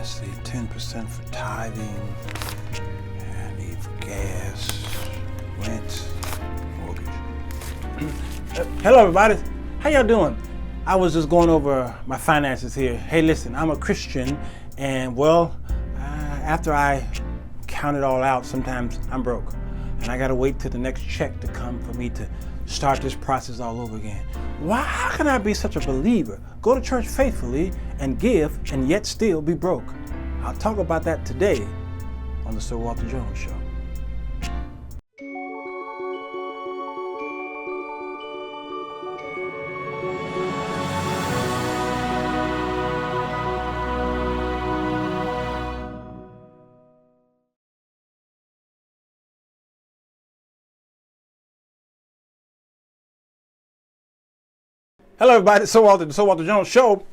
see, 10% for tithing, and I need for gas, rent, mortgage. Hello, everybody. How y'all doing? I was just going over my finances here. Hey, listen, I'm a Christian, and after I count it all out, sometimes I'm broke, and I gotta wait till the next check to come for me to start this process all over again. How can I be such a believer, go to church faithfully and give, and yet still be broke? I'll talk about that today on the Sirwalterj Show. Hello, everybody. The Sirwalterj Show.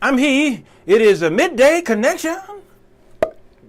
I'm he. It is a midday connection.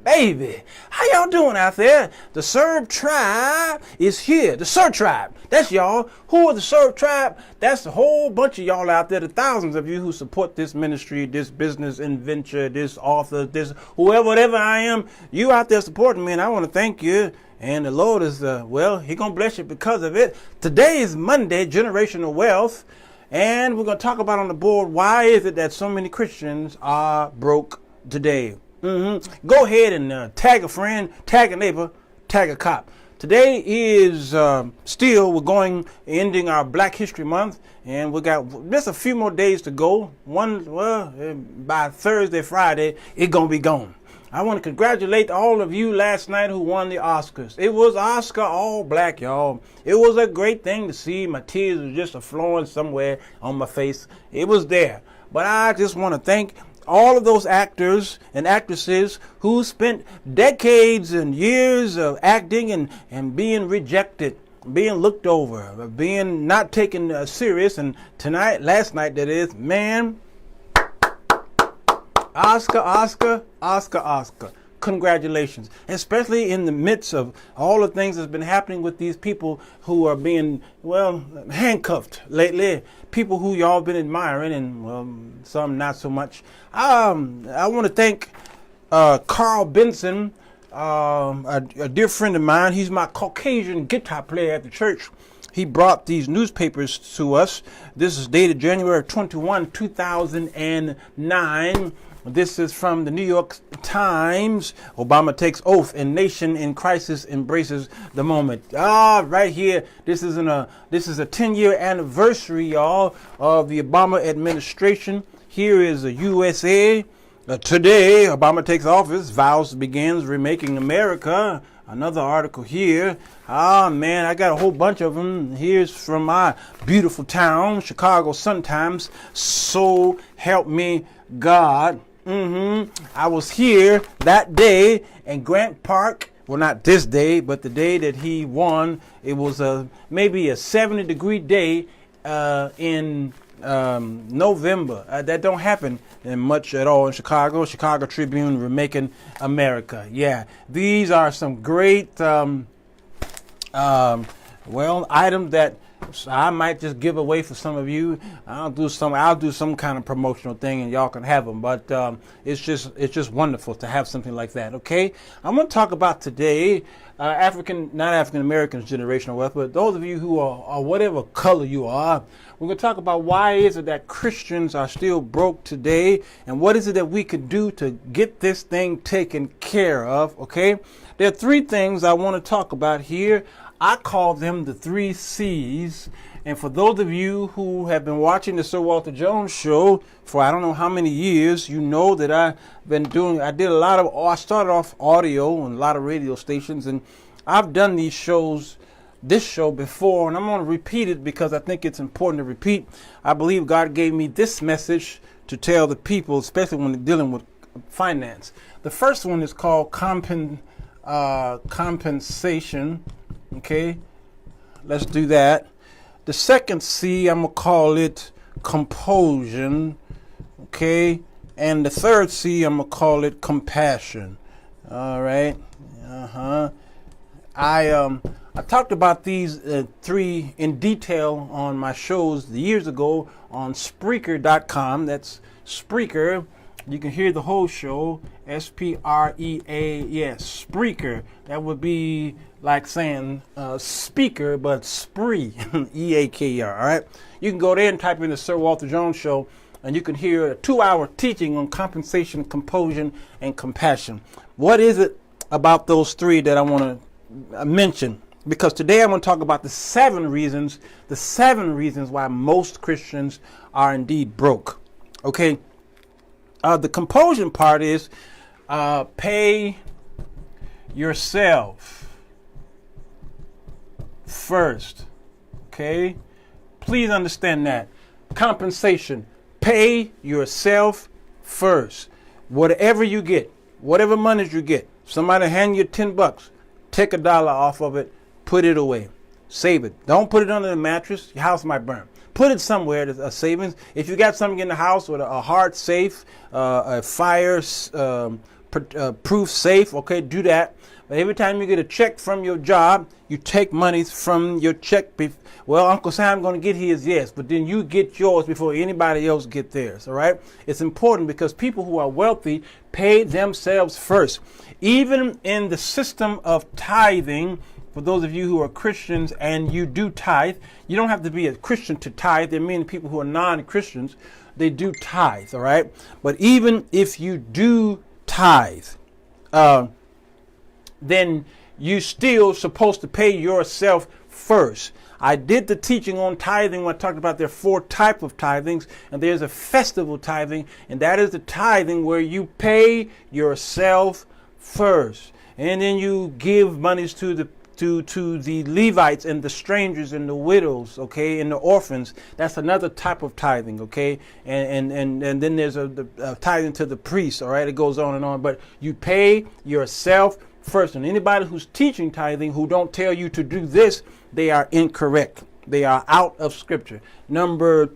Baby, how y'all doing out there? The Serb tribe is here. The Serb tribe. That's y'all. Who are the Serb tribe? That's a whole bunch of y'all out there, the thousands of you who support this ministry, this business adventure, this author, this whoever, whatever I am. You out there supporting me, and I want to thank you. And the Lord is, He going to bless you because of it. Today is Monday, Generational Wealth. And we're going to talk about on the board, why is it that so many Christians are broke today? Go ahead and tag a friend, tag a neighbor, tag a cop. Today is we're ending our Black History Month, and we got just a few more days to go. By Thursday, Friday, it's going to be gone. I want to congratulate all of you last night who won the Oscars. It was Oscar all black, y'all. It was a great thing to see. My tears were just flowing somewhere on my face. It was there. But I just want to thank all of those actors and actresses who spent decades and years of acting and being rejected, being looked over, being not taken serious. And last night, that is, man, Oscar. Congratulations. Especially in the midst of all the things that's been happening with these people who are being, handcuffed lately. People who y'all been admiring and, some not so much. I want to thank Carl Benson, a dear friend of mine. He's my Caucasian guitar player at the church. He brought these newspapers to us. This is dated January 21, 2009. This is from the New York Times. Obama takes oath and nation in crisis embraces the moment. Right here. This is a 10-year anniversary, y'all, of the Obama administration. Here is the USA. Today, Obama takes office, vows begins remaking America. Another article here. Man, I got a whole bunch of them. Here's from my beautiful town, Chicago Sun-Times. So help me God. I was here that day in Grant Park. Well, not this day, but the day that he won. It was maybe a 70-degree day in November. That don't happen much at all in Chicago. Chicago Tribune, remaking America. Yeah, these are some great items that I might just give away for some of you. I'll do some kind of promotional thing, and y'all can have them. But it's just wonderful to have something like that. Okay, I'm going to talk about today not African Americans generational wealth, but those of you who are whatever color you are. We're going to talk about why is it that Christians are still broke today, and what is it that we could do to get this thing taken care of. Okay, there are three things I want to talk about here. I call them the 3 C's. And for those of you who have been watching the Sirwalterj Show for I don't know how many years, you know that I started off audio and a lot of radio stations, and I've done this show before, and I'm going to repeat it because I think it's important to repeat. I believe God gave me this message to tell the people, especially when they're dealing with finance. The first one is called compensation. Okay, let's do that. The second C, I'm going to call it compulsion. Okay, and the third C, I'm going to call it compassion. All right. I talked about these three in detail on my shows years ago on SPREAKER.com. That's Spreaker. You can hear the whole show, S-P-R-E-A, yes, Spreaker. That would be like saying speaker, but spree, E-A-K-E-R, all right? You can go there and type in the Sirwalterj Show, and you can hear a 2-hour teaching on compensation, composure, and compassion. What is it about those three that I want to mention? Because today I'm going to talk about the 7 reasons why most Christians are indeed broke, okay? The composure part is pay yourself first. Okay? Please understand that. Compensation. Pay yourself first. Whatever you get, whatever monies you get, somebody hand you $10, take $1 off of it, put it away. Save it. Don't put it under the mattress. Your house might burn. Put it somewhere, a savings. If you got something in the house with a hard safe, a fire proof safe, okay, do that. But every time you get a check from your job, you take monies from your check. Well, Uncle Sam going to get his, yes, but then you get yours before anybody else get theirs, all right? It's important because people who are wealthy pay themselves first. Even in the system of tithing, for those of you who are Christians and you do tithe, you don't have to be a Christian to tithe. There are many people who are non-Christians, they do tithe, all right? But even if you do tithe, then you still supposed to pay yourself first. I did the teaching on tithing when I talked about there are 4 types of tithings, and there's a festival tithing, and that is the tithing where you pay yourself first. And then you give monies to the Levites and the strangers and the widows, okay, and the orphans. That's another type of tithing, okay, and then there's a tithing to the priests, all right. It goes on and on, but you pay yourself first. And anybody who's teaching tithing who don't tell you to do this, they are incorrect. They are out of Scripture. The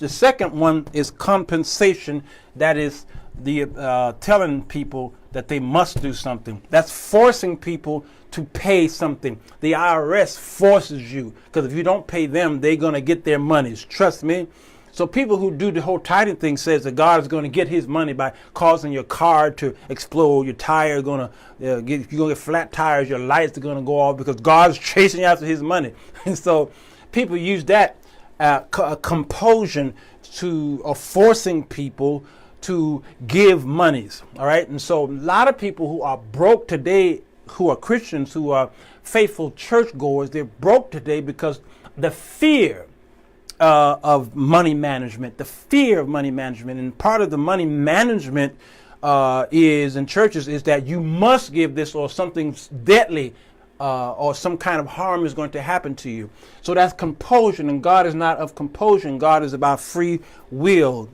second one is compensation. That is the telling people that they must do something. That's forcing people to pay something. The IRS forces you, because if you don't pay them, they're going to get their monies. Trust me. So people who do the whole tithing thing says that God is going to get his money by causing your car to explode, your tire going to you're going to get flat tires, your lights are going to go off because God's chasing after his money. And so people use that compulsion to forcing people to give monies. All right. And so a lot of people who are broke today, who are Christians, who are faithful churchgoers, they're broke today because the fear of money management, and part of the money management is in churches is that you must give this or something deadly or some kind of harm is going to happen to you. So that's compulsion, and God is not of compulsion. God is about free will.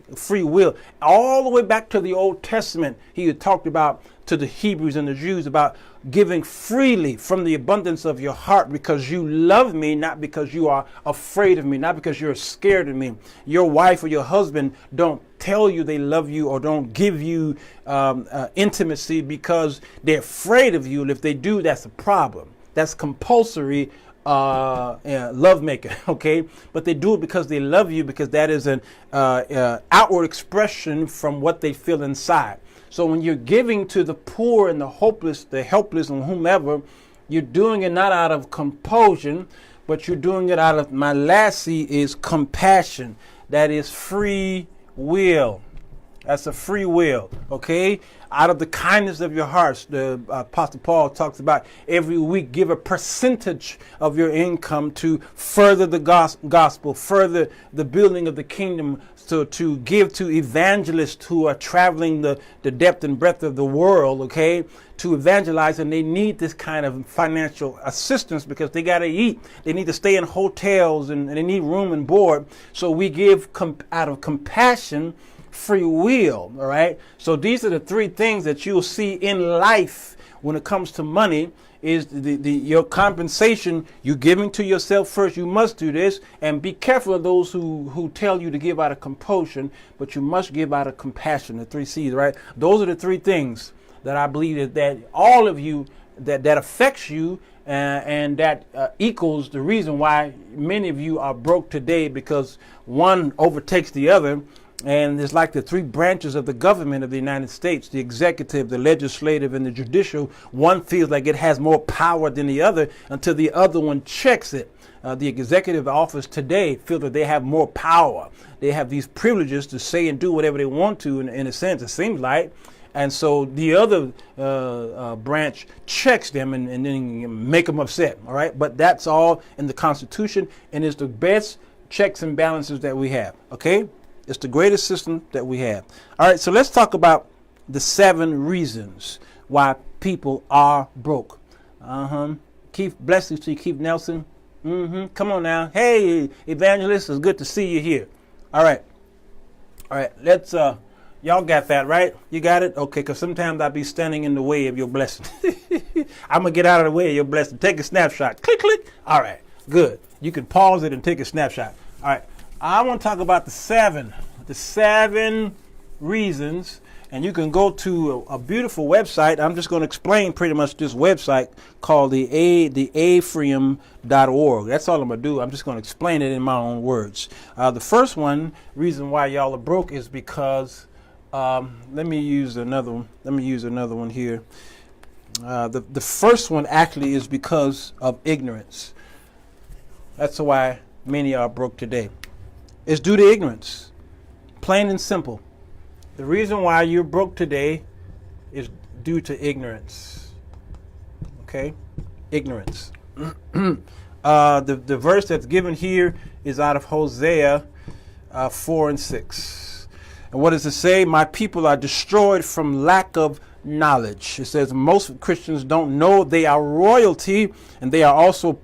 All the way back to the Old Testament, he had talked about to the Hebrews and the Jews about giving freely from the abundance of your heart because you love me, not because you are afraid of me, not because you're scared of me. Your wife or your husband don't tell you they love you or don't give you intimacy because they're afraid of you. And if they do, that's a problem. That's compulsory love making, okay? But they do it because they love you, because that is an outward expression from what they feel inside. So when you're giving to the poor and the hopeless, and whomever, you're doing it not out of compulsion, but you're doing it out of, my last C is compassion. That is free will. That's a free will, okay? Out of the kindness of your hearts, the Apostle Paul talks about every week give a percentage of your income to further the gospel, further the building of the kingdom, so to give to evangelists who are traveling the depth and breadth of the world, okay, to evangelize, and they need this kind of financial assistance because they got to eat. They need to stay in hotels and they need room and board. So we give out of compassion, free will, all right? So these are the 3 things that you'll see in life when it comes to money is your compensation. You're giving to yourself first. You must do this, and be careful of those who tell you to give out of compulsion, but you must give out of compassion, the 3 C's, right? Those are the 3 things that I believe that all of you, that affects you, and that equals the reason why many of you are broke today, because one overtakes the other. And it's like the three branches of the government of the United States, the executive, the legislative, and the judicial. One feels like it has more power than the other until the other one checks it. The executive office today feel that they have more power. They have these privileges to say and do whatever they want to, in a sense, it seems like. And so the other branch checks them and then make them upset. All right. But that's all in the Constitution, and it's the best checks and balances that we have. OK, it's the greatest system that we have. All right. So let's talk about the 7 reasons why people are broke. Keith, blessings to you, Keith Nelson. Come on now. Hey, evangelist, it's good to see you here. All right. Let's y'all got that, right? You got it? Okay, because sometimes I'll be standing in the way of your blessing. I'm going to get out of the way of your blessing. Take a snapshot. Click, click. All right, good. You can pause it and take a snapshot. All right, I want to talk about the 7 reasons, and you can go to a beautiful website. I'm just going to explain pretty much this website called the afream.org. That's all I'm going to do. I'm just going to explain it in my own words. The first reason why y'all are broke is because let me use another one here. The first one actually is because of ignorance. That's why many are broke today. It's due to ignorance. Plain and simple. The reason why you're broke today is due to ignorance. Okay? Ignorance. The verse that's given here is out of Hosea 4:6. And what does it say? My people are destroyed from lack of knowledge. It says most Christians don't know they are royalty, and they are also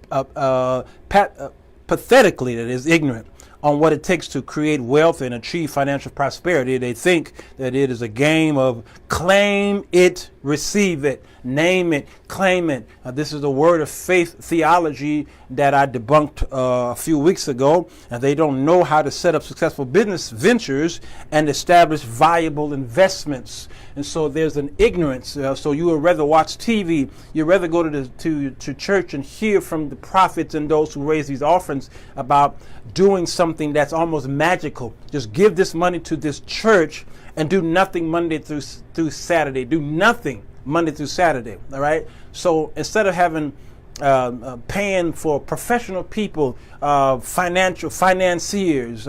pathetically, that is, ignorant on what it takes to create wealth and achieve financial prosperity. They think that it is a game of claim it, receive it, name it, claim it. This is the word of faith theology that I debunked a few weeks ago. And they don't know how to set up successful business ventures and establish viable investments. And so there's an ignorance. So you would rather watch TV. You'd rather go to church and hear from the prophets and those who raise these offerings about doing something that's almost magical. Just give this money to this church and do nothing Monday through Saturday. Do nothing Monday through Saturday. All right. So instead of having paying for professional people, financiers,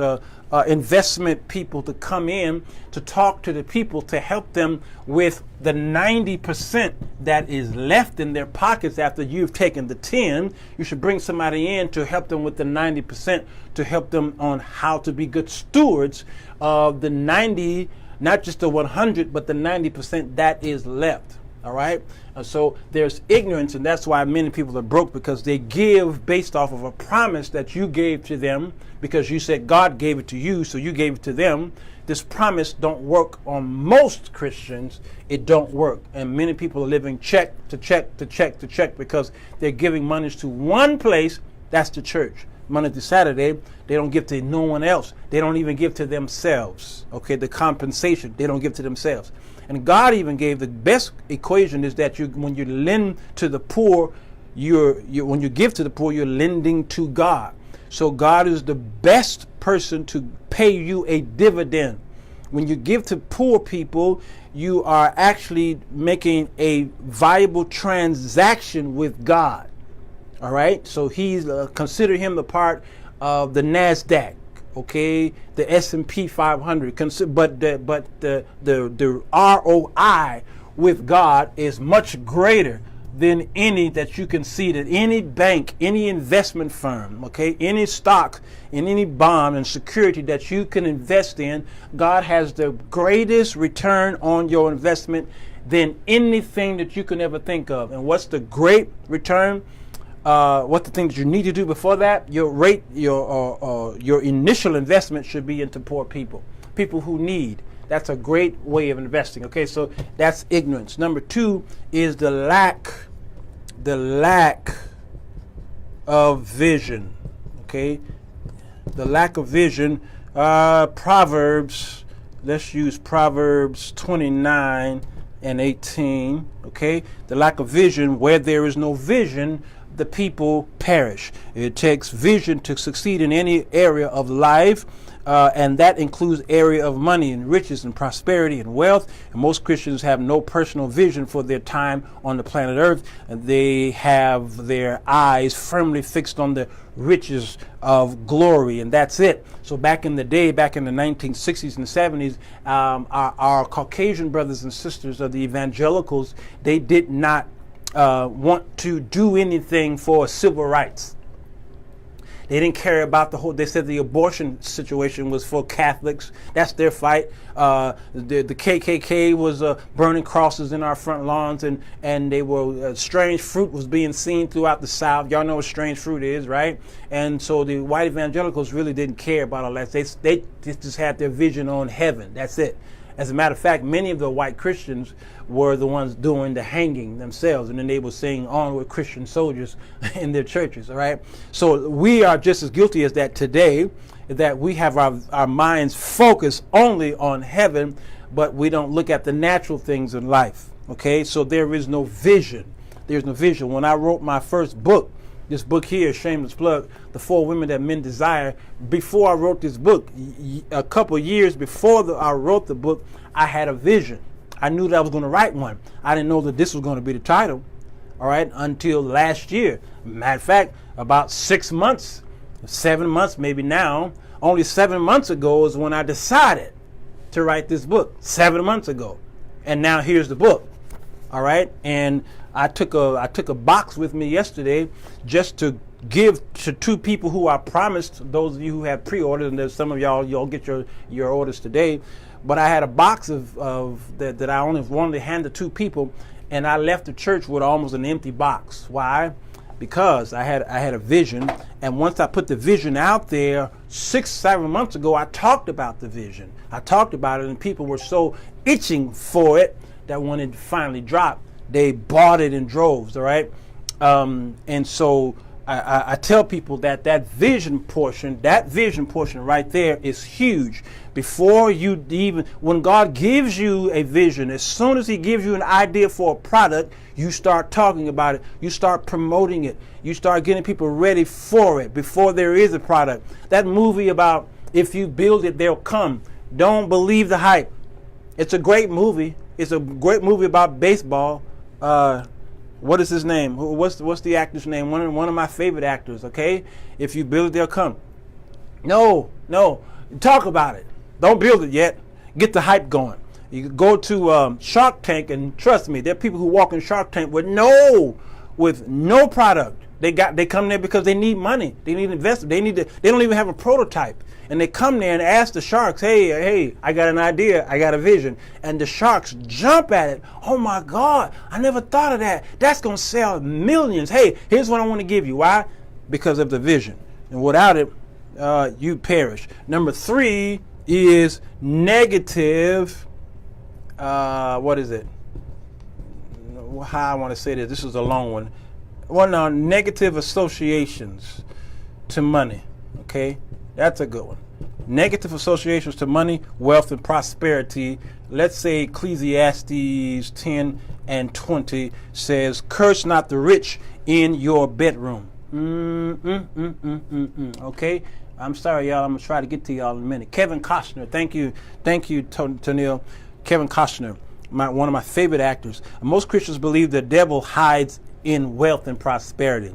investment people to come in to talk to the people to help them with the 90% that is left in their pockets after you've taken the 10. You should bring somebody in to help them with the 90%, to help them on how to be good stewards of the 90, not just the 100, but the 90% that is left. All right. So there's ignorance, and that's why many people are broke, because they give based off of a promise that you gave to them, because you said God gave it to you, so you gave it to them. This promise don't work on most Christians. It don't work. And many people are living check to check to check to check because they're giving monies to one place, that's the church. Monday through Saturday, they don't give to no one else. They don't even give to themselves. Okay, the compensation, they don't give to themselves. And God even gave the best equation is that when you lend to the poor, when you give to the poor, you're lending to God. So God is the best person to pay you a dividend. When you give to poor people, you are actually making a viable transaction with God. All right. So he's consider him the part of the NASDAQ. Okay, the S&P 500, but the ROI with God is much greater than any that you can see, that any bank, any investment firm, okay, any stock, in any bond and security that you can invest in. God has the greatest return on your investment than anything that you can ever think of. And what's the great return? What the things you need to do before that? Your initial investment should be into poor people who need. That's a great way of investing. Okay, so that's ignorance. Number 2 is the lack of vision. Okay, the lack of vision. Proverbs. Let's use Proverbs 29 and 18. Okay, the lack of vision. Where there is no vision, the people perish. It takes vision to succeed in any area of life. and that includes area of money and riches and prosperity and wealth. And most Christians have no personal vision for their time on the planet Earth. And they have their eyes firmly fixed on the riches of glory, and that's it. So back in the day, back in the 1960s and 70s, our Caucasian brothers and sisters of the evangelicals, they did not want to do anything for civil rights. They didn't care about they said the abortion situation was for Catholics. That's their fight. The KKK was burning crosses in our front lawns, and they were strange fruit was being seen throughout the South. Y'all know what strange fruit is, right? And so the white evangelicals really didn't care about all that. They just had their vision on heaven. That's it. As a matter of fact, many of the white Christians were the ones doing the hanging themselves, and then they were saying "Onward, Christian soldiers" in their churches. All right, so we are just as guilty as that today, that we have our minds focused only on heaven, but we don't look at the natural things in life. Okay, so there is no vision. There's no vision. When I wrote my first book, this book here, shameless plug, The 4 Women That Men Desire. Before I wrote this book, a couple years before I wrote the book, I had a vision. I knew that I was going to write one. I didn't know that this was going to be the title, all right, until last year. Matter of fact, about 6 months, 7 months maybe now, only 7 months ago is when I decided to write this book, 7 months ago. And now here's the book, all right? And I took a box with me yesterday just to give to 2 people who I promised, those of you who have pre-ordered, and there's some of y'all get your orders today. But I had a box of that I only wanted to hand to 2 people, and I left the church with almost an empty box. Why? Because I had a vision, and once I put the vision out there 6-7 months ago, I talked about the vision. I talked about it, and people were so itching for it that when it finally dropped, they bought it in droves. All right, and so I tell people that vision portion right there is huge. Before you even, when God gives you a vision, as soon as He gives you an idea for a product, you start talking about it. You start promoting it. You start getting people ready for it before there is a product. That movie about if you build it, they'll come. Don't believe the hype. It's a great movie. It's a great movie about baseball. What is his name? What's the actor's name? One of my favorite actors. Okay, if you build it, they'll come. No, talk about it. Don't build it yet. Get the hype going. You go to Shark Tank, and trust me, there are people who walk in Shark Tank with no product. They come there because they need money. They need investment. They don't even have a prototype. And they come there and ask the sharks, hey, I got an idea, I got a vision. And the sharks jump at it. Oh my God, I never thought of that. That's going to sell millions. Hey, here's what I want to give you. Why? Because of the vision. And without it, you perish. Number 3 is negative, what is it? How I want to say this. This is a long one. Well, no, negative associations to money. Okay, that's a good one. Negative associations to money, wealth, and prosperity. Let's say Ecclesiastes 10 and 20 says, "Curse not the rich in your bedroom." Okay, I'm sorry, y'all. I'm gonna try to get to y'all in a minute. Kevin Costner, thank you, Tanil. Kevin Costner, one of my favorite actors. Most Christians believe the devil hides in wealth and prosperity.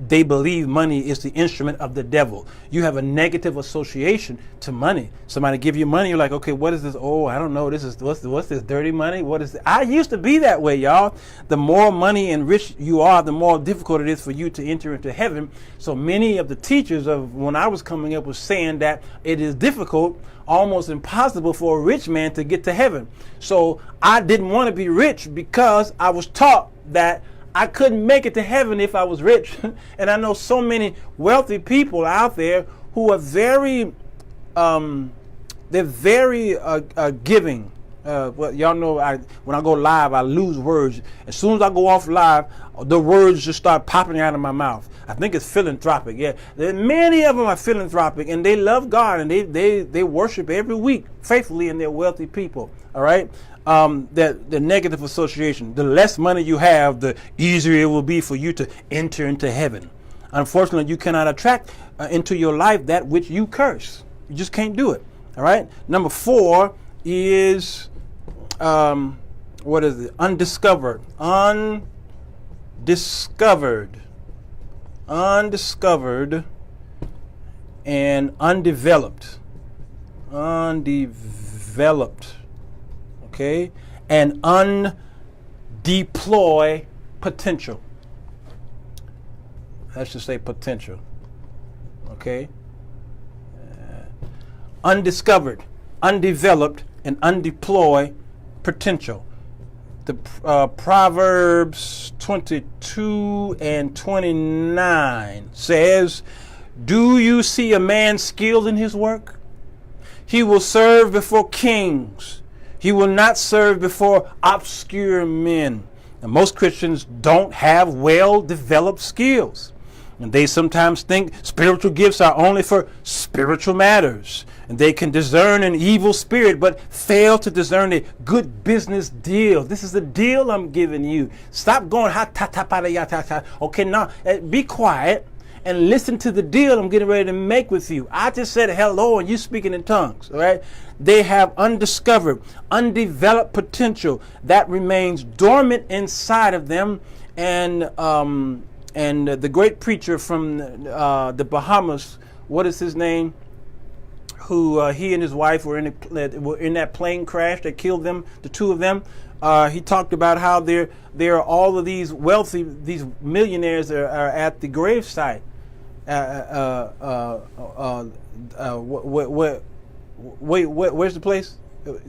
They believe money is the instrument of the devil. You have a negative association to money. Somebody give you money, you're like, okay, what is this? Oh, I don't know. What's this dirty money? What is it? I used to be that way, y'all. The more money and rich you are, the more difficult it is for you to enter into heaven. So many of the teachers of when I was coming up was saying that it is difficult, almost impossible for a rich man to get to heaven. So I didn't want to be rich because I was taught that I couldn't make it to heaven if I was rich. And I know so many wealthy people out there who are very, they're very giving. Well, y'all know when I go live, I lose words. As soon as I go off live, the words just start popping out of my mouth. I think it's philanthropic. Yeah, many of them are philanthropic, and they love God, and they worship every week faithfully, and they're wealthy people. All right. The negative association, the less money you have, the easier it will be for you to enter into heaven. Unfortunately, you cannot attract into your life that which you curse. You just can't do it. All right. Number 4 is what is it? Undiscovered. Undiscovered and undeveloped. Okay. And undeploy potential. Let's just say potential. Okay. Undiscovered, undeveloped, and undeploy potential. The Proverbs 22 and 29 says, "Do you see a man skilled in his work? He will serve before kings. He will not serve before obscure men." And most Christians don't have well-developed skills. And they sometimes think spiritual gifts are only for spiritual matters. And they can discern an evil spirit, but fail to discern a good business deal. This is the deal I'm giving you. Stop going, ha ta ta pa da ya ta ta. Okay, now be quiet and listen to the deal I'm getting ready to make with you. I just said hello and you speaking in tongues. All right. They have undiscovered, undeveloped potential that remains dormant inside of them. And the great preacher from the Bahamas, what is his name? Who he and his wife were in that plane crash that killed them, the two of them. He talked about how there are all of these these millionaires that are at the gravesite. Where's the place?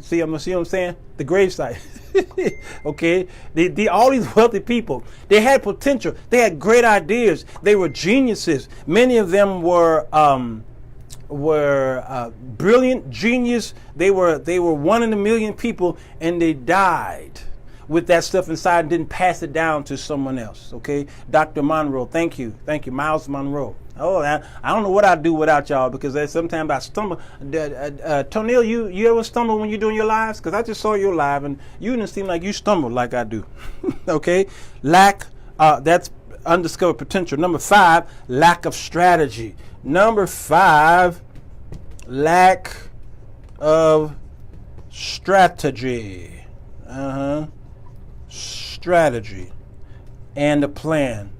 See what I'm saying? The gravesite. Okay, all these wealthy people, they had potential. They had great ideas. They were geniuses. Many of them were brilliant genius. They were 1 in a million people, and they died with that stuff inside and didn't pass it down to someone else. Okay, Dr. Monroe, thank you, Miles Monroe. Oh, I don't know what I'd do without y'all, because sometimes I stumble. Tonil, you ever stumble when you're doing your lives? Because I just saw your live and you didn't seem like you stumbled like I do. Okay, that's undiscovered potential. Number 5, lack of strategy. Number 5, lack of strategy. Strategy and a plan.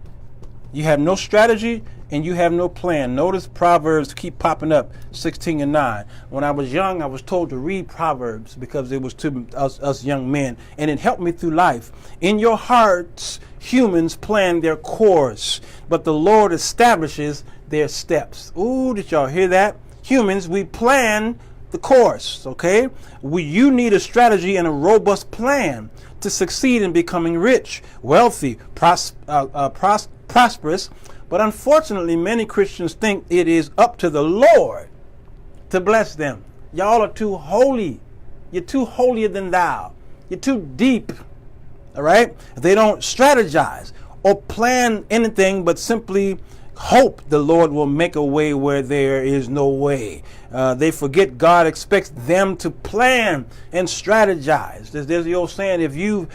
You have no strategy and you have no plan. Notice Proverbs keep popping up, 16 and 9. When I was young, I was told to read Proverbs because it was to us young men, and it helped me through life. In your hearts, humans plan their course, but the Lord establishes their steps. Ooh, did y'all hear that? Humans, we plan the course, okay? You need a strategy and a robust plan to succeed in becoming rich, wealthy, prosperous. But unfortunately, many Christians think it is up to the Lord to bless them. Y'all are too holy. You're too holier than thou. You're too deep. All right? They don't strategize or plan anything, but simply hope the Lord will make a way where there is no way. They forget God expects them to plan and strategize. There's the old saying, if you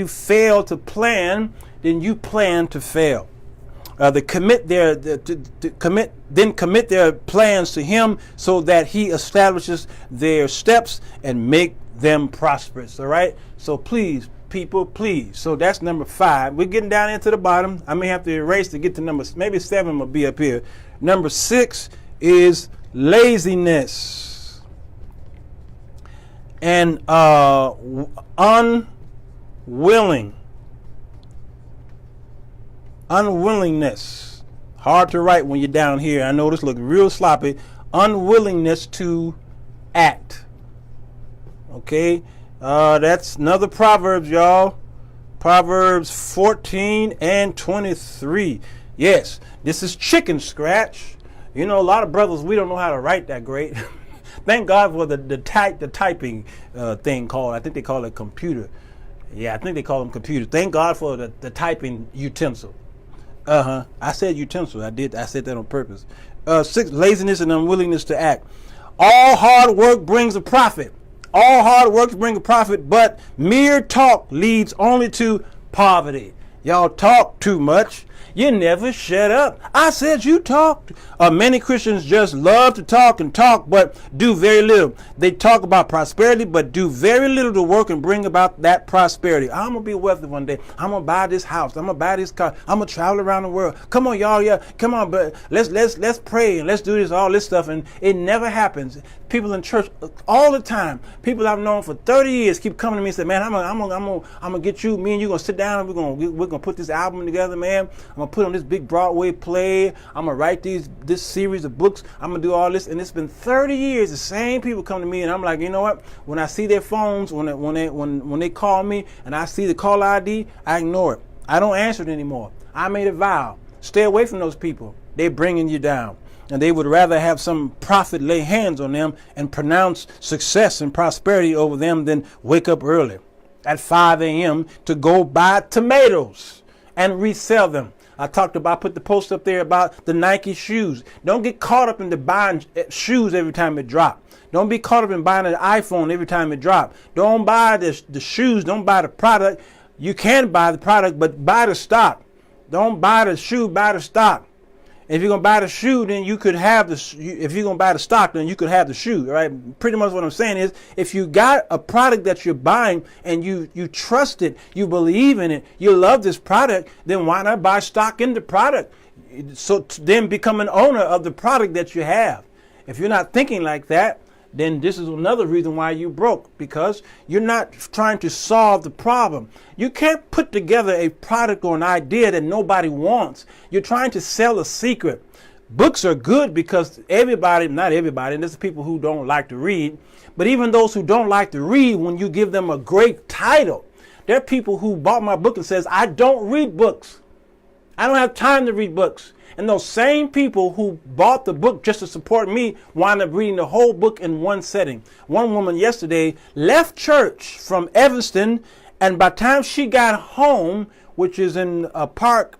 fail to plan, then you plan to fail. They commit their plans to Him so that He establishes their steps and make them prosperous. All right. So please, people, please. So that's number 5. We're getting down into the bottom. I may have to erase to get to maybe 7 will be up here. Number 6 is laziness and unwillingness. Hard to write when you're down here. I know this looks real sloppy. Unwillingness to act. Okay. That's another Proverbs, y'all. Proverbs 14 and 23. Yes, this is chicken scratch. You know, a lot of brothers, we don't know how to write that great. Thank God for the typing thing called, I think they call it computer. Yeah, I think they call them computers. Thank God for the typing utensil. I said utensil. I said that on purpose. 6, laziness and unwillingness to act. All hard work brings a profit. All hard work brings a profit, but mere talk leads only to poverty. Y'all talk too much. You never shut up. I said you talked. Many Christians just love to talk and talk, but do very little. They talk about prosperity, but do very little to work and bring about that prosperity. I'm going to be wealthy one day. I'm going to buy this house. I'm going to buy this car. I'm going to travel around the world. Come on, y'all. Yeah, come on. But let's pray and let's do this, all this stuff. And it never happens. People in church all the time, people I've known for 30 years keep coming to me and say, man, I'm gonna get you, me and you gonna sit down and we're gonna put this album together, man. I'm gonna put on this big Broadway play. I'm gonna write this series of books. I'm gonna do all this. And it's been 30 years, the same people come to me, and I'm like, you know what? When I see their phones, when they call me and I see the call ID, I ignore it. I don't answer it anymore. I made a vow. Stay away from those people. They're bringing you down. And they would rather have some prophet lay hands on them and pronounce success and prosperity over them than wake up early at 5 a.m. to go buy tomatoes and resell them. I put the post up there about the Nike shoes. Don't get caught up in the buying shoes every time it drop. Don't be caught up in buying an iPhone every time it drop. Don't buy the shoes. Don't buy the product. You can buy the product, but buy the stock. Don't buy the shoe, buy the stock. If you're going to buy the shoe, then you could have if you're going to buy the stock, then you could have the shoe, right? Pretty much what I'm saying is, if you got a product that you're buying and you trust it, you believe in it, you love this product, then why not buy stock in the product? So then become an owner of the product that you have. If you're not thinking like that, then this is another reason why you broke, because you're not trying to solve the problem. You can't put together a product or an idea that nobody wants. You're trying to sell a secret. Books are good because not everybody, and there's people who don't like to read, but even those who don't like to read, when you give them a great title, there are people who bought my book and says, I don't read books. I don't have time to read books. And those same people who bought the book just to support me wound up reading the whole book in one setting. One woman yesterday left church from Evanston, and by the time she got home, which is in a park,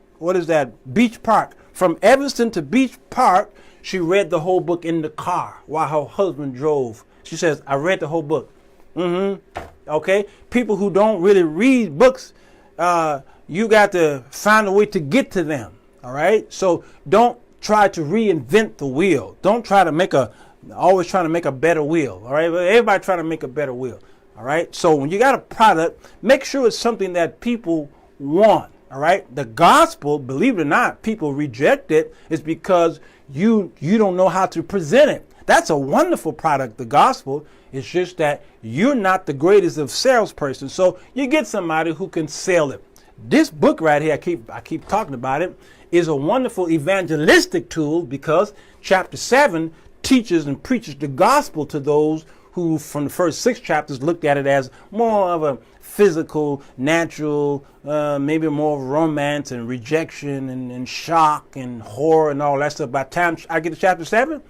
Beach Park, from Evanston to Beach Park, she read the whole book in the car while her husband drove. She says, I read the whole book. Okay? People who don't really read books, you got to find a way to get to them. All right. So don't try to reinvent the wheel. Don't try to always trying to make a better wheel. All right. But everybody trying to make a better wheel. All right. So when you got a product, make sure it's something that people want. All right. The gospel, believe it or not, people reject it is because you don't know how to present it. That's a wonderful product, the gospel. It's just that you're not the greatest of salesperson. So you get somebody who can sell it. This book right here, I keep talking about it, is a wonderful evangelistic tool because chapter 7 teaches and preaches the gospel to those who from the first 6 chapters looked at it as more of a physical, natural, maybe more of romance and rejection and shock and horror and all that stuff. By the time I get to chapter 7,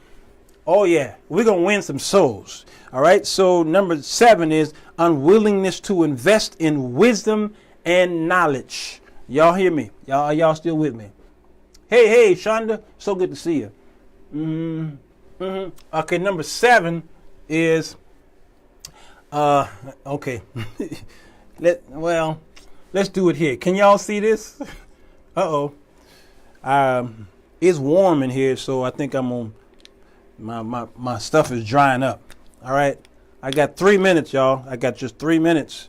oh yeah, we're going to win some souls. All right, so number 7 is unwillingness to invest in wisdom and knowledge. Y'all hear me? Y'all still with me? Hey, Shonda, so good to see you. Okay, number 7 is, okay. Let's do it here. Can y'all see this? It's warm in here, so I think my stuff is drying up. All right, I got 3 minutes, y'all. I got just 3 minutes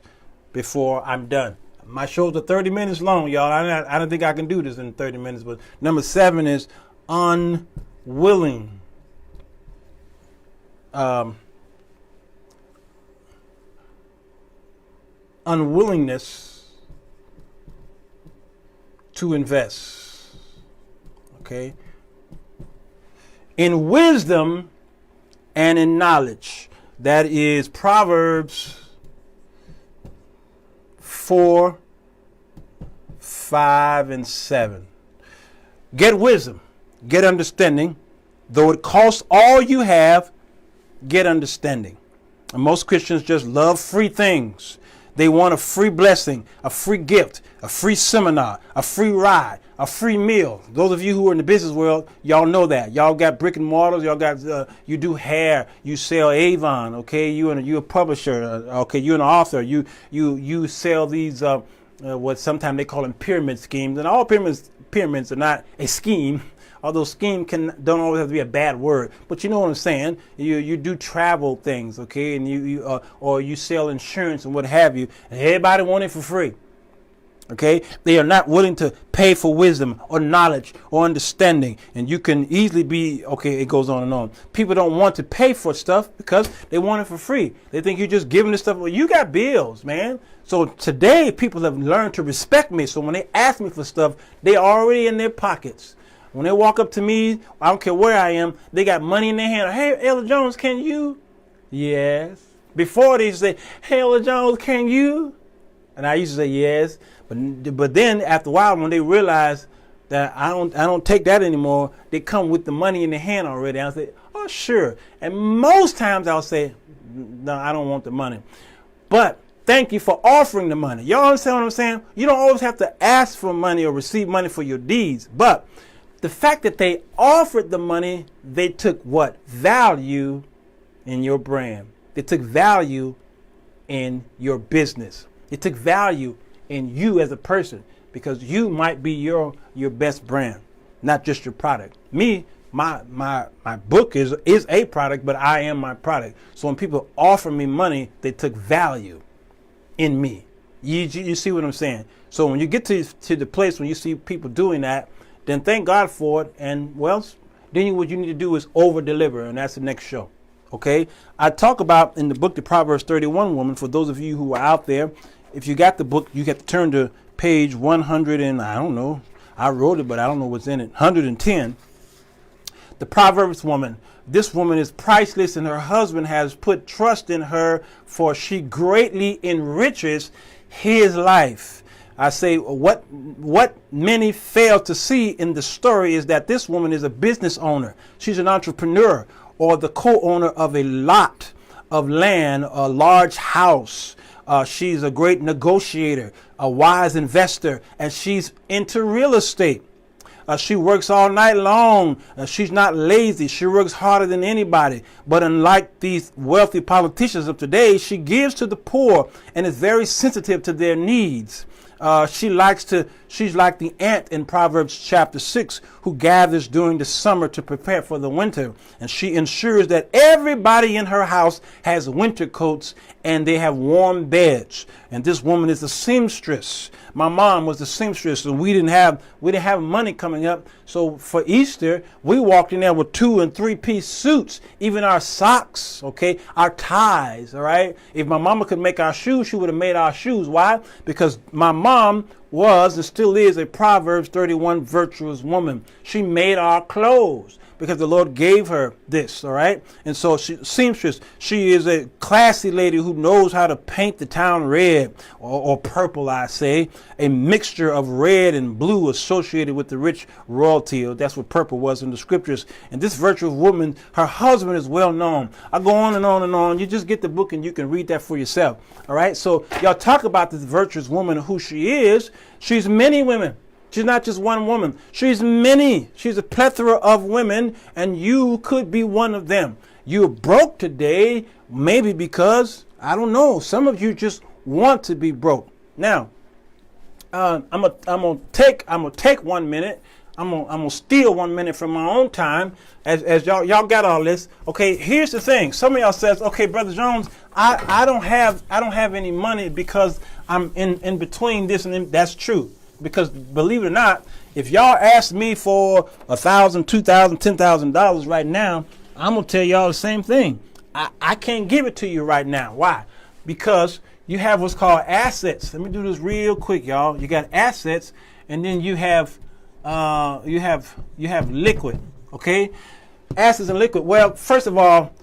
before I'm done. My shows are 30 minutes long, y'all. I don't think I can do this in 30 minutes. But number 7 is unwilling. Unwillingness to invest. Okay. In wisdom and in knowledge. That is Proverbs 4, 5, and 7. Get wisdom, get understanding. Though it costs all you have, get understanding. And most Christians just love free things. They want a free blessing, a free gift, a free seminar, a free ride, a free meal. Those of you who are in the business world, y'all know that. Y'all got brick and mortars. Y'all got, you do hair. You sell Avon. Okay, you're a publisher. Okay, you're an author. You sell these what sometimes they call them pyramid schemes. And all pyramids are not a scheme, although scheme don't always have to be a bad word. But you know what I'm saying. You do travel things, okay, and or you sell insurance and what have you. And everybody want it for free. Okay, they are not willing to pay for wisdom or knowledge or understanding, and you can easily be, okay, it goes on and on. People don't want to pay for stuff because they want it for free. They think you're just giving this stuff. Well, you got bills, man. So today people have learned to respect me. So when they ask me for stuff, they already in their pockets. When they walk up to me, I don't care where I am, they got money in their hand. Hey, Elder Jones, can you? Yes. Before they say, hey, Elder Jones, can you? And I used to say yes. But then after a while, when they realize that I don't take that anymore, they come with the money in their hand already. I'll say, oh, sure. And most times I'll say, no, I don't want the money. But thank you for offering the money. Y'all understand what I'm saying? You don't always have to ask for money or receive money for your deeds. But the fact that they offered the money, they took what? Value in your brand. They took value in your business. It took value in you as a person, because you might be your best brand, not just your product. Me, my book is a product, but I am my product. So when people offer me money, they took value in me. You see what I'm saying? So when you get to the place when you see people doing that, then thank God for it. And well, then what you need to do is over deliver, and that's the next show. Okay, I talk about in the book the Proverbs 31 woman. For those of you who are out there, if you got the book, you got to turn to page 100 and I don't know. I wrote it, but I don't know what's in it. 110. The Proverbs woman. This woman is priceless, and her husband has put trust in her, for she greatly enriches his life. I say what many fail to see in the story is that this woman is a business owner. She's an entrepreneur, or the co-owner of a lot of land, a large house. She's a great negotiator, a wise investor, and she's into real estate. She works all night long. She's not lazy. She works harder than anybody. But unlike these wealthy politicians of today, she gives to the poor and is very sensitive to their needs. She's like the ant in Proverbs chapter 6, who gathers during the summer to prepare for the winter. And she ensures that everybody in her house has winter coats and they have warm beds. And this woman is a seamstress. My mom was a seamstress, and we didn't have money coming up. So for Easter, we walked in there with 2- and 3-piece suits, even our socks, okay, our ties, all right? If my mama could make our shoes, she would have made our shoes. Why? Because my mom was and still is a Proverbs 31 virtuous woman. She made our clothes because the Lord gave her this, all right? And so seamstress, she is a classy lady who knows how to paint the town red or purple, I say, a mixture of red and blue associated with the rich royalty. That's what purple was in the scriptures. And this virtuous woman, her husband is well known. I go on and on and on. You just get the book and you can read that for yourself, all right? So y'all talk about this virtuous woman, who she is. She's many women. She's not just one woman. She's many. She's a plethora of women, and you could be one of them. You're broke today, maybe because, I don't know, some of you just want to be broke. Now, I'm gonna take 1 minute. I'm gonna steal 1 minute from my own time as y'all got all this. Okay, here's the thing. Some of y'all says, okay, Brother Jones, I don't have any money because I'm in between this and then. That's true. Because believe it or not, if y'all ask me for $1,000, $2,000, $10,000 right now, I'm gonna tell y'all the same thing. I can't give it to you right now. Why? Because you have what's called assets. Let me do this real quick, y'all. You got assets, and then you have liquid. Okay, assets and liquid. Well, first of all,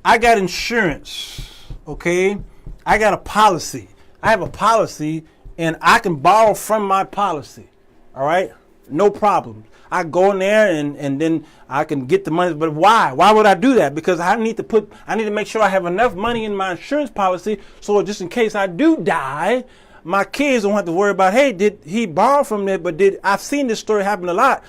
I got insurance. Okay, I got a policy. I have a policy. And I can borrow from my policy, all right? No problem. I go in there and then I can get the money. But why? Why would I do that? Because I need to make sure I have enough money in my insurance policy so just in case I do die, my kids don't have to worry about, hey, did he borrow from there? But I've seen this story happen a lot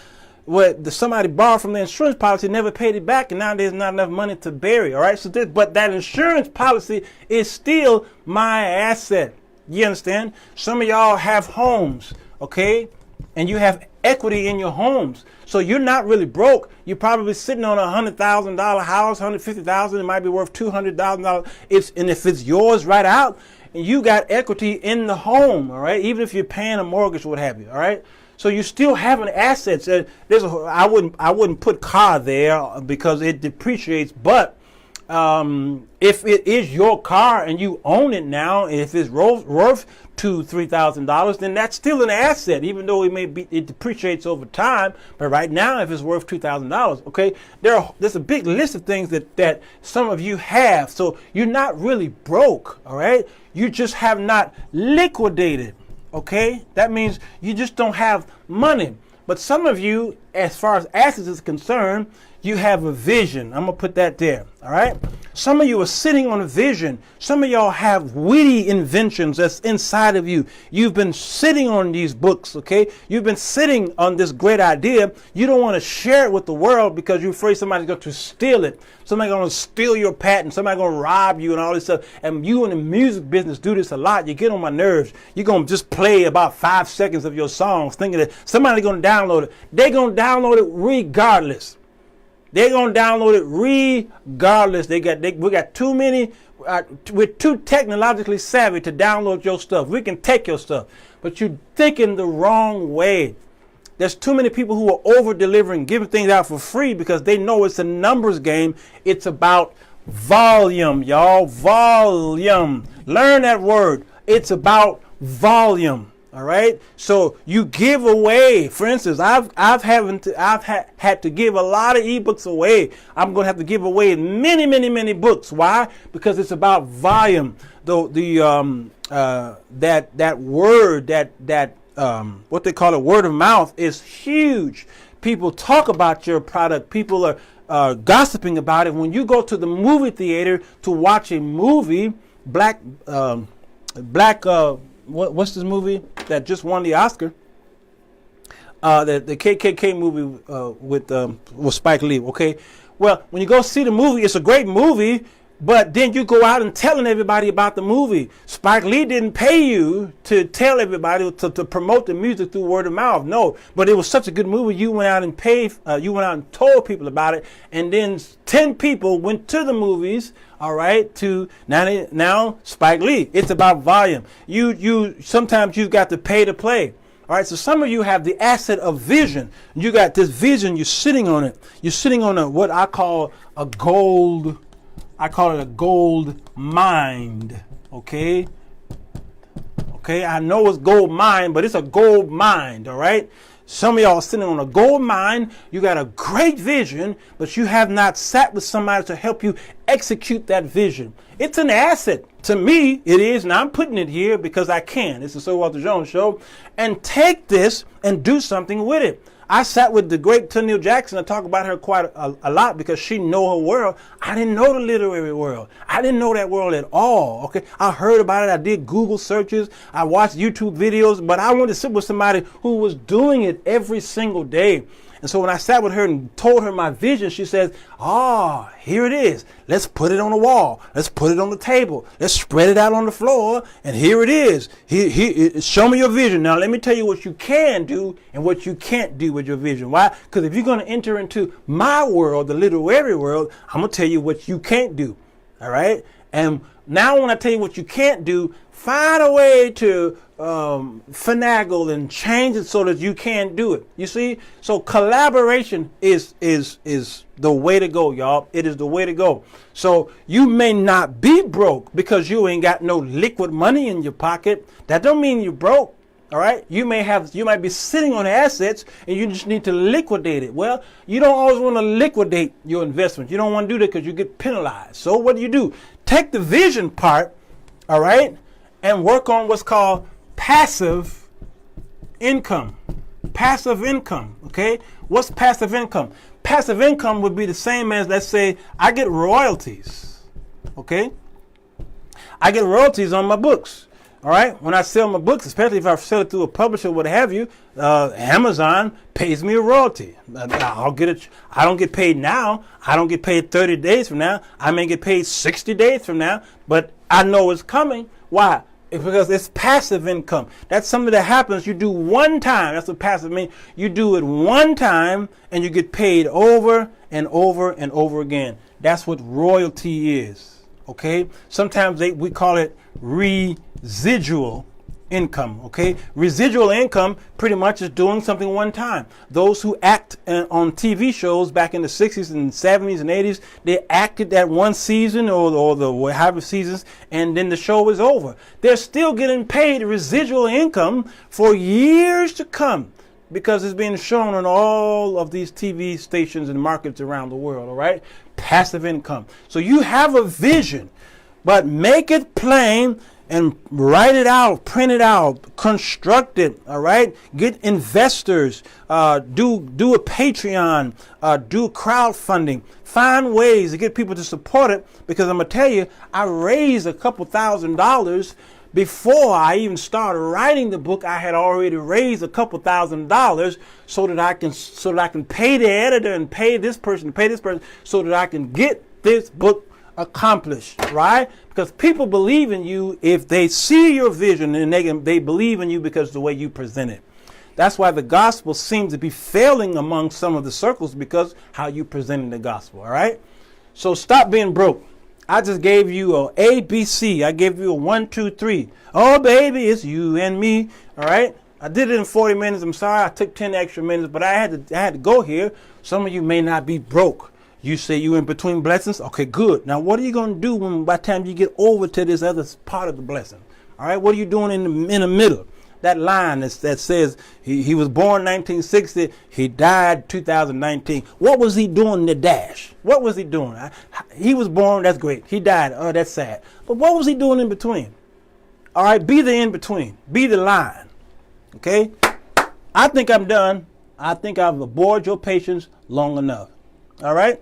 where somebody borrowed from the insurance policy, never paid it back, and now there's not enough money to bury, all right? But that insurance policy is still my asset. You understand? Some of y'all have homes, okay? And you have equity in your homes. So you're not really broke. You're probably sitting on $100,000 house, $150,000. It might be worth $200,000. And if it's yours right out, and you got equity in the home, all right? Even if you're paying a mortgage or what have you, all right? So you still having assets. I wouldn't put car there because it depreciates, but if it is your car and you own it now, if it's worth $2,000-$3,000, then that's still an asset, even though it depreciates over time. But right now, if it's worth $2,000, okay, there's a big list of things that some of you have. So you're not really broke, all right? You just have not liquidated, okay? That means you just don't have money. But some of you, as far as assets is concerned, you have a vision. I'm going to put that there, all right? Some of you are sitting on a vision. Some of y'all have witty inventions that's inside of you. You've been sitting on these books, okay? You've been sitting on this great idea. You don't want to share it with the world because you're afraid somebody's going to steal it. Somebody's going to steal your patent. Somebody's going to rob you and all this stuff. And you in the music business do this a lot. You get on my nerves. You're going to just play about 5 seconds of your songs thinking that somebody's going to download it. They're going to download it regardless. They're going to download it regardless. We got too many, we're too technologically savvy to download your stuff. We can take your stuff, but you're thinking the wrong way. There's too many people who are over-delivering, giving things out for free because they know it's a numbers game. It's about volume, y'all. Volume. Learn that word. It's about volume. All right. So you give away. For instance, I've had to give a lot of ebooks away. I'm going to have to give away many books. Why? Because it's about volume. That word what they call it, word of mouth, is huge. People talk about your product. People are gossiping about it. When you go to the movie theater to watch a movie, what's this movie that just won the Oscar? The KKK movie with Spike Lee. Okay, well, when you go see the movie, it's a great movie, but then you go out and telling everybody about the movie. Spike Lee didn't pay you to tell everybody to promote the music through word of mouth. No, but it was such a good movie. You went out and paid. You went out and told people about it, and then 10 people went to the movies. All right, to now Spike Lee. It's about volume. You sometimes you've got to pay to play. All right, so some of you have the asset of vision. You got this vision. You're sitting on it. You're sitting on what I call a gold. I call it a gold mine. Okay. Okay. I know it's gold mine, but it's a gold mine. All right. Some of y'all are sitting on a gold mine. You got a great vision, but you have not sat with somebody to help you execute that vision. It's an asset. To me, it is, and I'm putting it here because I can. It's the Sirwalterj Jones Show. And take this and do something with it. I sat with the great Tennille Jackson. I talk about her quite a lot because she know her world. I didn't know the literary world. I didn't know that world at all. Okay, I heard about it. I did Google searches. I watched YouTube videos, but I wanted to sit with somebody who was doing it every single day. And so when I sat with her and told her my vision, she says, here it is. Let's put it on the wall. Let's put it on the table. Let's spread it out on the floor. And here it is. Here, show me your vision. Now, let me tell you what you can do and what you can't do with your vision. Why? Because if you're going to enter into my world, the literary world, I'm going to tell you what you can't do. All right? And now when I tell you what you can't do, find a way to finagle and change it so that you can do it. You see? So collaboration is the way to go, y'all. It is the way to go. So you may not be broke because you ain't got no liquid money in your pocket. That don't mean you're broke. All right. You might be sitting on assets and you just need to liquidate it. Well, you don't always want to liquidate your investment. You don't want to do that because you get penalized. So what do? Take the vision part, all right, and work on what's called passive income. Passive income. Okay. What's passive income? Passive income would be the same as, let's say, I get royalties. Okay. I get royalties on my books. All right. When I sell my books, especially if I sell it through a publisher, what have you, Amazon pays me a royalty. I'll get it. I don't get paid now. I don't get paid 30 days from now. I may get paid 60 days from now, but I know it's coming. Why? Because it's passive income. That's something that happens. You do one time. That's what passive means. You do it one time and you get paid over and over and over again. That's what royalty is. Okay? Sometimes we call it residual income. Okay? Residual income pretty much is doing something one time. Those who act on TV shows back in the 60s and 70s and 80s, they acted that one season or the however seasons, and then the show is over. They're still getting paid residual income for years to come because it's being shown on all of these TV stations and markets around the world. All right? Passive income. So you have a vision, but make it plain and write it out, print it out, construct it, all right? Get investors, do a Patreon, do crowdfunding. Find ways to get people to support it, because I'm going to tell you, I raised a couple $1,000s before I even started writing the book. I had already raised a couple $1,000 so that I can pay the editor and pay this person, so that I can get this book accomplished, right? Because people believe in you if they see your vision, and they believe in you because of the way you present it. That's why the gospel seems to be failing among some of the circles, because how you presenting the gospel, all right? So stop being broke. I just gave you a ABC. I gave you a 1, 2, 3. Oh, baby, it's you and me, all right? I did it in 40 minutes. I'm sorry I took 10 extra minutes, but I had to go here. Some of you may not be broke. You say you in between blessings? Okay, good. Now, what are you going to do by the time you get over to this other part of the blessing? All right, what are you doing in the middle? That line that says he was born 1960, he died 2019. What was he doing in the dash? What was he doing? He was born, that's great. He died, oh, that's sad. But what was he doing in between? All right, be the in between. Be the line. Okay? I think I'm done. I think I've bored your patience long enough. All right?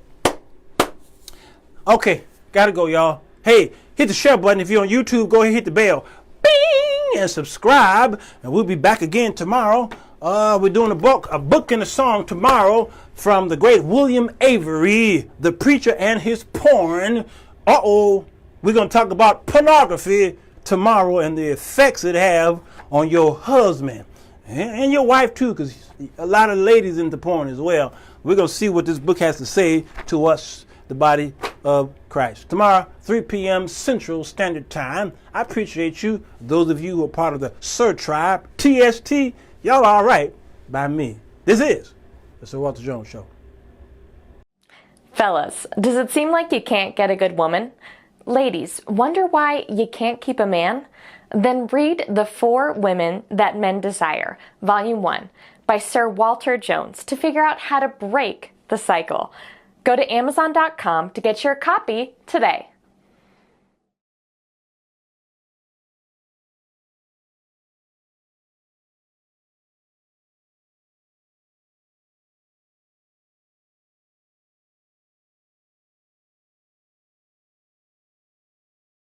Okay, gotta go, y'all. Hey, hit the share button. If you're on YouTube, go ahead and hit the bell. Bing! And subscribe. And we'll be back again tomorrow. We're doing a book and a song tomorrow from the great William Avery, the preacher and his porn. We're going to talk about pornography tomorrow and the effects it have on your husband. And your wife, too, because a lot of ladies into porn as well. We're going to see what this book has to say to us, the body of Christ. Tomorrow, 3 p.m. Central Standard Time. I appreciate you. Those of you who are part of the Sir Tribe, TST, y'all are all right by me. This is the Sirwalterj Jones Show. Fellas, does it seem like you can't get a good woman? Ladies, wonder why you can't keep a man? Then read The 4 Women That Men Desire, Volume 1, by Sirwalterj Jones to figure out how to break the cycle. Go to Amazon.com to get your copy today.